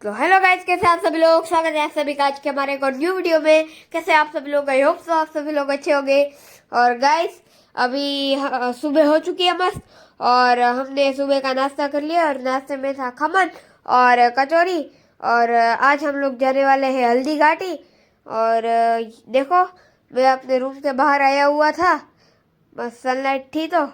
तो hello guys, कैसे आप सभी लोग। स्वागत है आप सभी का आज के हमारे एक और न्यू वीडियो में। कैसे आप सभी लोग, आई होप सो आप सभी लोग अच्छे होंगे। और गाइस अभी सुबह हो चुकी है मस्त, और हमने सुबह का नाश्ता कर लिया और नाश्ते में था खमन और कचौरी। और आज हम लोग जाने वाले हैं हल्दी घाटी। और देखो, मैं अपने रूम के बाहर आया हुआ था, बस सनलाइट थी तो।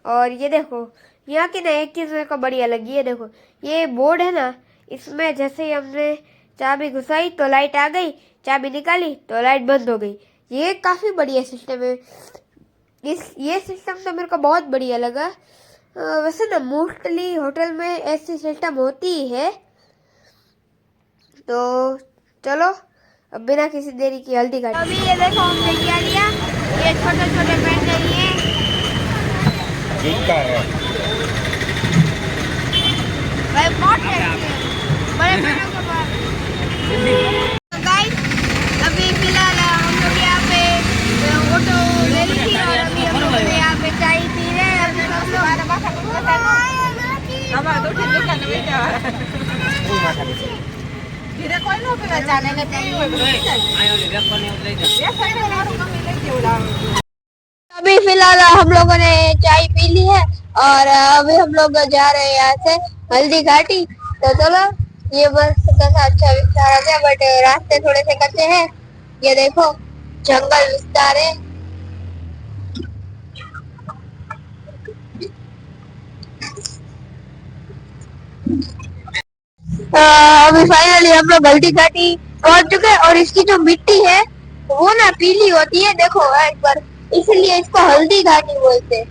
और ये देखो, यहाँ की ना एक चीज़ मेरे को बढ़िया लगी है। देखो ये बोर्ड है ना, इसमें जैसे ही हमने चाबी घुसाई तो लाइट आ गई, चाबी निकाली तो लाइट बंद हो गई। ये काफ़ी बढ़िया सिस्टम है। ये सिस्टम तो मेरे को बहुत बढ़िया लगा। वैसे ना मोस्टली होटल में ऐसी सिस्टम होती ही है। तो चलो अब बिना किसी देरी की हल्दी घाटी। अभी ये देखो हमने क्या लिया, ये छोटे छोटे पेंटे लिए। भाई बहुत बड़े पेड़ों के पास। तो गाइस अभी फिलहाल हम लोग यहाँ पे ऑटो ले ली थी और अभी हम लोग यहाँ पे चाय पी रहे हैं। अभी सब अभी फिलहाल हम लोगों ने चाय पी ली है और अभी हम लोग जा रहे हैं यहाँ से हल्दी घाटी। तो चलो, ये बस कैसा अच्छा विस्तार है, बट रास्ते थोड़े से कच्चे हैं। ये देखो जंगल विस्तार है। अभी फाइनली हम लोग हल्दी घाटी पहुंच चुके हैं और इसकी जो मिट्टी है वो ना पीली होती है। देखो एक बार, इसलिए इसको हल्दी घाटी बोलते हैं।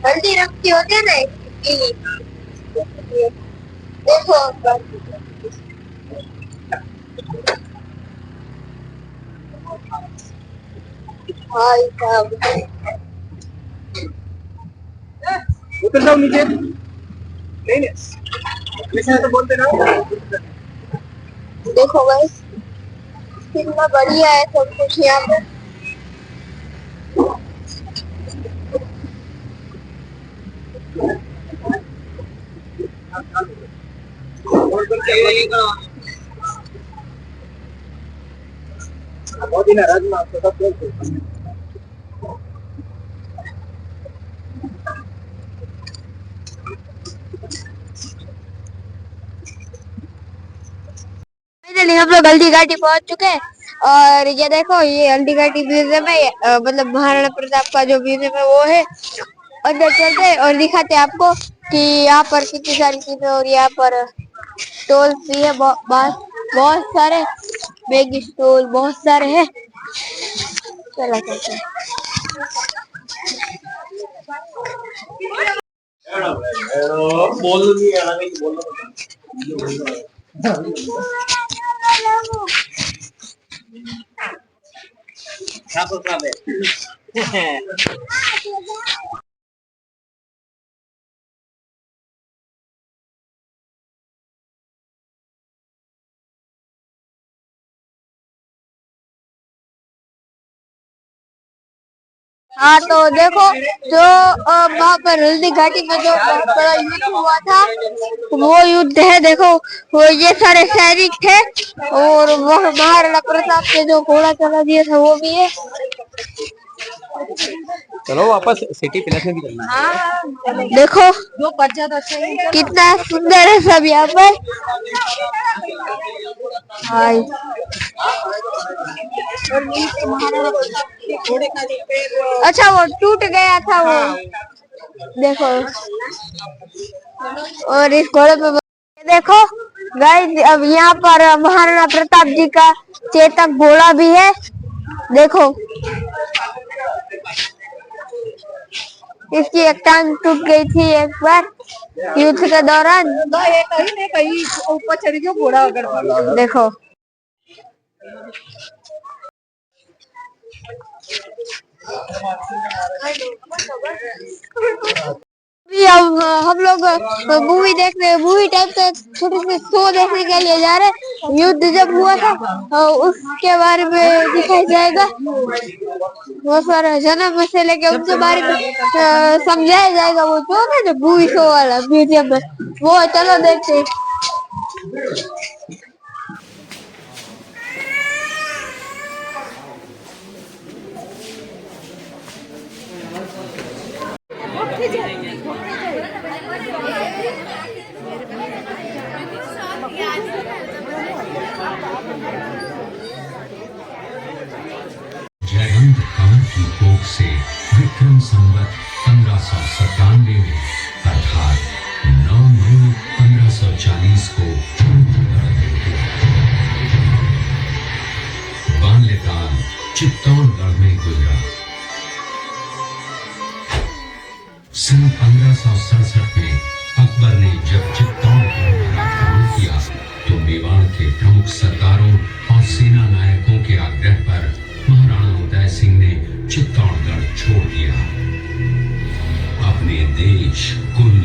हल्दी रंग की होती है ना पीली, इसलिए। देखो भाई साहब, उतर जाओ नीचे। नहीं नहीं तो बोलते ना। देखो भाई कितना बढ़िया है सब कुछ यहाँ पे। बहुत ही नाराज में आपको सब बोलते। फाइनली हम लोग हल्दी घाटी पहुंच चुके हैं और ये देखो, ये हल्दी घाटी म्यूजियम है। मतलब महाराणा प्रताप का जो म्यूजियम है वो है। अंदर चलते हैं और दिखाते हैं आपको कि यहाँ पर कितनी सारी चीजें, और यहाँ पर स्टॉल भी है बहुत सारे। मैगी स्टॉल बहुत सारे हैं। चला चलते हैं। बोल नहीं आ रहा, बोल हाँ तो देखो, जो वहाँ पर हल्दी घाटी में जो बहुत बड़ा युद्ध हुआ था वो युद्ध है। देखो वो ये सारे सैनिक थे, और वह महाराणा प्रताप ने जो घोड़ा चला दिया था वो भी है। चलो वापस सिटी प्लेस में भी चलना है। देखो कितना सुंदर है सब यहाँ पर। हाय अच्छा, वो टूट गया था वो। देखो, और इस घोड़े पे देखो गाइस, अब यहाँ पर महाराणा प्रताप जी का चेतक घोड़ा भी है। देखो इसकी एक टांग टूट गई थी एक बार युद्ध के दौरान। ऊपर चढ़ी जो घोड़ा अगर देखो। हम लोग मूवी देखने, मूवी टाइप का छोटे से शो देखने के लिए जा रहे हैं। युद्ध जब हुआ था उसके बारे में दिखाया जाएगा। वो सारा जन्म से लेके उनके बारे में समझाया जाएगा। वो जो है ना मूवी शो वाला म्यूजियम में, वो चलो देखते हैं। जयवंत कंवर की कोख से विक्रम संवत 1597 में अर्थात 9 मई 1540 को बाल्यकाल चित्तौड़गढ़ में गुजरा। सन 1567 में अकबर ने जब चित्तौड़गढ़ पर आक्रमण किया तो मेवाड़ के प्रमुख सरदारों और सेना नायकों के आग्रह पर महाराणा उदय सिंह ने चित्तौड़गढ़ छोड़ दिया। अपने देश, कुल,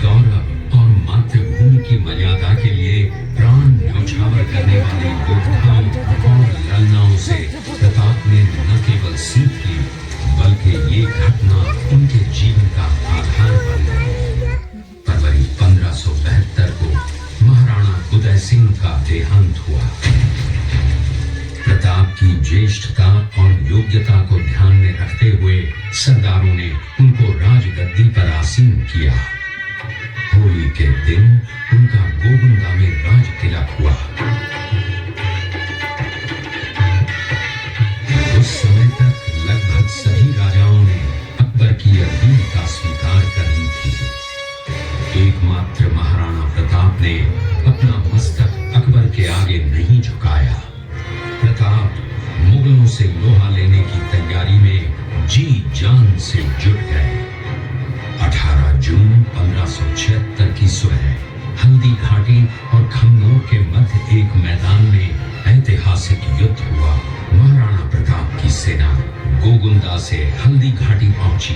गौरव और मातृभूमि की मर्यादा के लिए प्राण न्यौछावर करने वाले योद्धाओं और ललनाओं से प्रताप ने न केवल सीख ली बल्कि ये घटना उनके जीवन का आधार बन गई। फरवरी 1572 को महाराणा उदय सिंह का देहांत हुआ। प्रताप की ज्येष्ठता और योग्यता को ध्यान में रखते हुए सरदारों ने उनको राजगद्दी पर आसीन किया। होली के दिन उनका गोगुंदा में राज तिलक हुआ। उस समय तक लगभग सभी राजाओं ने अकबर की अधीनता स्वीकार कर ली थी। एकमात्र महाराणा प्रताप ने अपना मस्तक अकबर के आगे नहीं झुकाया। प्रताप मुगलों से लोहा लेने की तैयारी में जी जान से जुट गए। 18 जून 1576 की सुबह हल्दी घाटी और खमनोर के मध्य एक मैदान में ऐतिहासिक युद्ध हुआ। महाराणा प्रताप की सेना गोगुंदा से हल्दी घाटी पहुंची,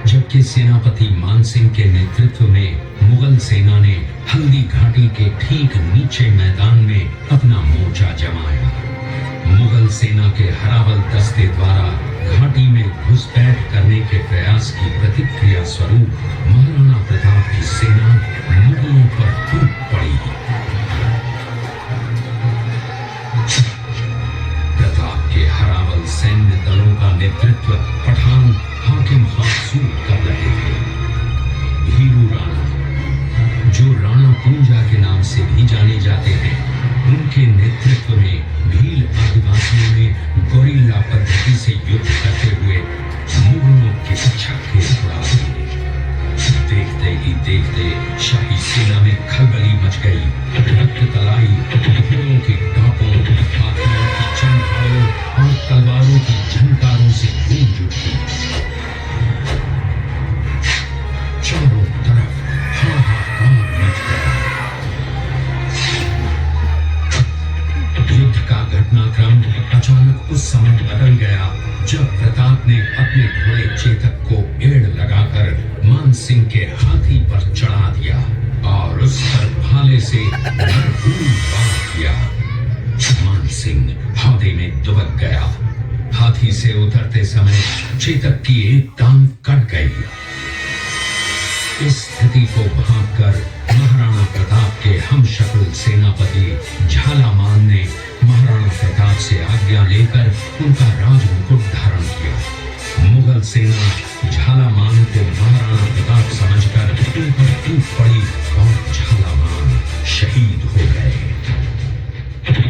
जबकि सेनापति मानसिंह के नेतृत्व में मुगल सेना ने हल्दी घाटी के ठीक नीचे मैदान में अपना मोर्चा जमाया। मुगल सेना के हरावल दस्ते द्वारा घाटी में घुसपैठ करने के प्रयास की प्रतिक्रिया स्वरूप महाराणा प्रताप की सेना मुगलों पर टूट पड़ी। प्रताप के हरावल सैन्य दलों का नेतृत्व पठान हाकिम हासूर कर रहे थे। भीरू राणा, जो राणा पूंजा के नाम से भी जाने जाते हैं, उनके नेतृत्व में भील आदिवासियों ने गोरिल्ला पद्धति से युद्ध करते हुए मुगलों के छक्के उड़ा दिए। देखते ही देखते शाही सेना में खलबली मच गई। रक्त तलाई घोड़ों के टापों, हाथियों की चमगादड़ों और तलवारों की झनकारों से गूंज उठी। चारों तरफ हाहाकार मच गया। युद्ध का घटनाक्रम अचानक उस समय बदल गया जब प्रताप ने अपने घोड़े चेतक को एड़ लगाकर मानसिंह के हाथी पर चढ़ा दिया और उस पर भाले से भरपूर वार किया। मानसिंह हौदे में दुबक गया। हाथी से उतरते समय चेतक की एक टांग कट गई। इस स्थिति को भांपकर महाराणा प्रताप के हमशक्ल सेनापति झालामान ने महाराणा प्रताप से आज्ञा लेकर उनका राजमुकुट धारण किया। मुगल सेना झालामान को महाराणा प्रताप समझकर उन पर टूट पड़ी और झालामान शहीद हो गए।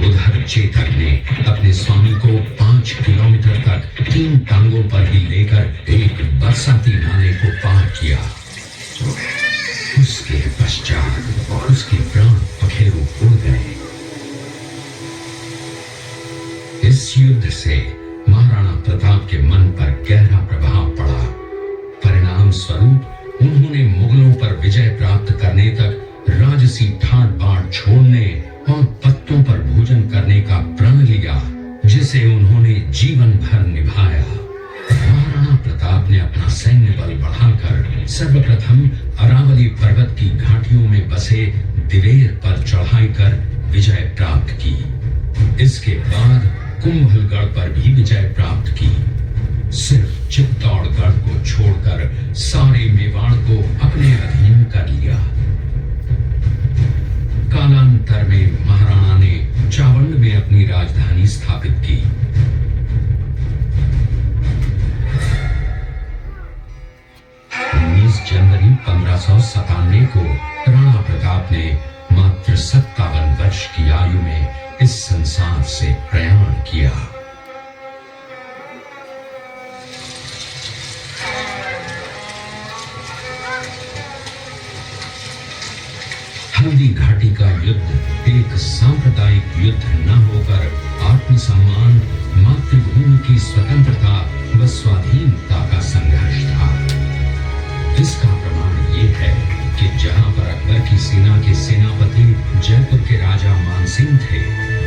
उधर चेतक ने अपने स्वामी को 5 किलोमीटर तक 3 टांगों पर ही लेकर एक बरसाती नाले को पार किया। उसके पश्चात उसके प्राण पखेरु उड़ गए। इस युद्ध से महाराणा प्रताप के मन पर गहरा प्रभाव पड़ा। परिणाम स्वरूप उन्होंने मुगलों पर विजय प्राप्त करने तक राजसी ठाट बाट छोड़ने और पत्तों पर भोजन करने का प्रण लिया, जिसे उन्होंने जीवन भर निभाया। महाराणा प्रताप ने अपना सैन्य बल बढ़ाकर सर्वप्रथम अरावली पर्वत की घाटियों में बसे दिवेर पर चढ़ाई कर विजय प्राप्त की। इसके बाद कुंभलगढ़ पर भी विजय प्राप्त की। सिर्फ चित्तौड़गढ़ को छोड़कर सारे मेवाड़ को अपने अधीन कर लिया। कालांतर में महाराणा ने चावंड में अपनी राजधानी स्थापित की। 19 जनवरी 1597 को राणा प्रताप ने मात्र 57 वर्ष वर्ष की आयु में इस संसार से प्रयाण किया। हल्दी घाटी का युद्ध एक सांप्रदायिक युद्ध न होकर आत्मसम्मान, मातृभूमि की स्वतंत्रता व स्वाधीनता का संघर्ष था। इसका प्रमाण ये है कि जहां पर अकबर की सेना के सेनापति जयपुर के राजा मानसिंह थे,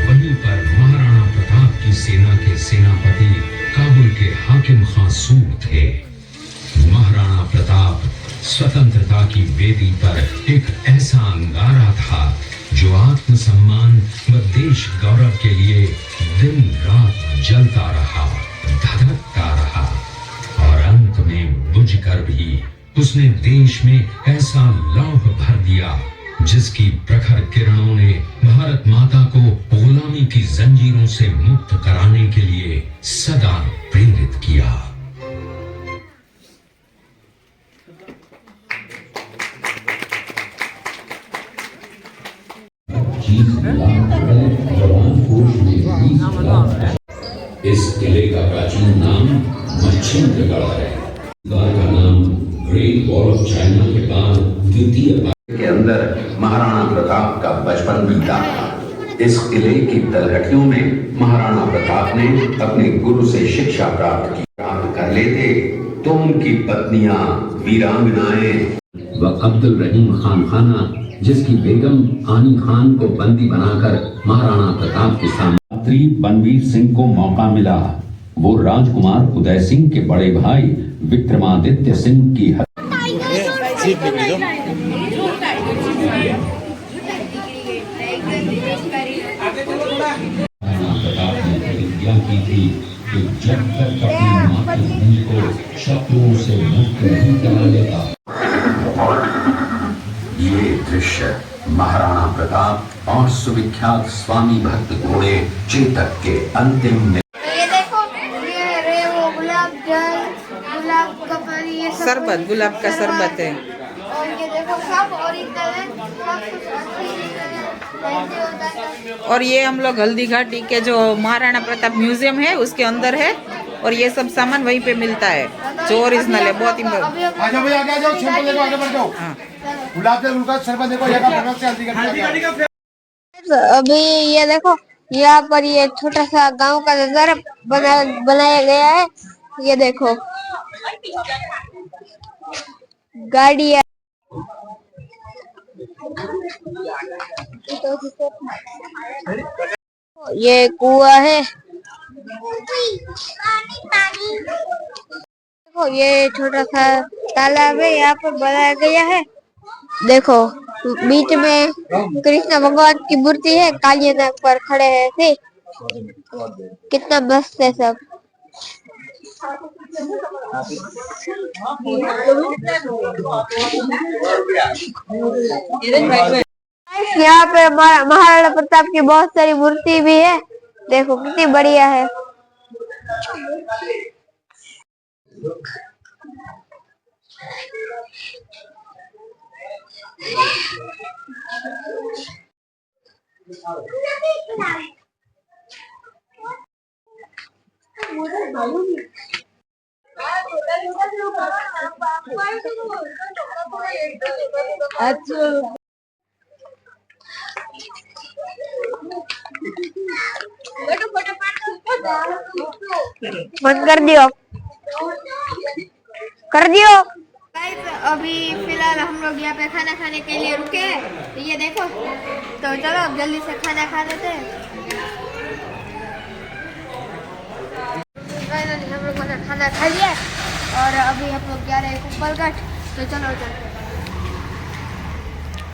वहीं पर महाराणा प्रताप की सेना के सेनापति काबुल के हाकिम खां सूर थे। महाराणा प्रताप स्वतंत्रता की वेदी पर एक ऐसा अंगारा था जो आत्मसम्मान व देश गौरव के लिए दिन रात जलता रहा, धधकता रहा और अंत में बुझकर भी उसने देश में ऐसा लौह भर दिया जिसकी प्रखर किरणों ने भारत माता को गुलामी की जंजीरों से मुक्त कराने के लिए सदा प्रेरित किया। इस किले का प्राचीन नाम मच्छिंद्रगढ़ है। द्वार का नाम ग्रेट वॉल ऑफ चाइना के बाद द्वितीय के अंदर महाराणा प्रताप का बचपन बीता था। इस किले की तलहटियों में महाराणा प्रताप ने अपने गुरु से शिक्षा प्राप्त कर लेते तो उनकी पत्नियां वीरांगनाएं व अब्दुल रहीम खाना जिसकी बेगम आनी खान को बंदी बनाकर महाराणा प्रताप के सामने बनवीर सिंह को मौका मिला। वो राजकुमार उदय सिंह के बड़े भाई विक्रमादित्य सिंह की प्रतिज्ञा की थी कि जब तक अपनी मातृभूमि को शत्रुओं से मुक्त नहीं करा लेता। ये दृश्य महाराणा प्रताप और सुविख्यात स्वामी भक्त घोड़े चेतक के अंतिम ये देखो, ये रे वो गुलाब जल, गुलाब का पानी, ये सब शरबत, गुलाब का शरबत है। और ये देखो सब ओरिजिनल है, सब कुछ असली है। और ये हम लोग हल्दी घाटी के जो महाराणा प्रताप म्यूजियम है उसके अंदर है और ये सब सामान वहीं पे मिलता है जो ओरिजिनल है। बहुत ही आगे भैया आगे जाओ, शैंपू देखो, आगे बढ़ जाओ। गुलाब जल का शरबत देखो, ये का फेमस है हल्दी घाटी का। अभी ये देखो, यहाँ पर ये छोटा सा गांव का नजारा बनाया गया है। ये देखो गाड़ियाँ, ये कुआं है। देखो ये छोटा सा तालाब है, यहाँ पर बनाया गया है। देखो बीच में कृष्ण भगवान की मूर्ति है, काली नाग पर खड़े हैं थे। कितना मस्त है सब। यहाँ पे महाराणा प्रताप की बहुत सारी मूर्ति भी है। देखो कितनी बढ़िया है। अच्छा बंद कर दियो, कर दियो। अभी फिलहाल हम लोग यहाँ पे खाना खाने के लिए रुके हैं। ये देखो, तो चलो अब जल्दी से खाना खा लेते हैं। हम लोग खाना खा लिया और अभी हम लोग जा रहे हैं कुंभलगढ़, तो चलो चलो।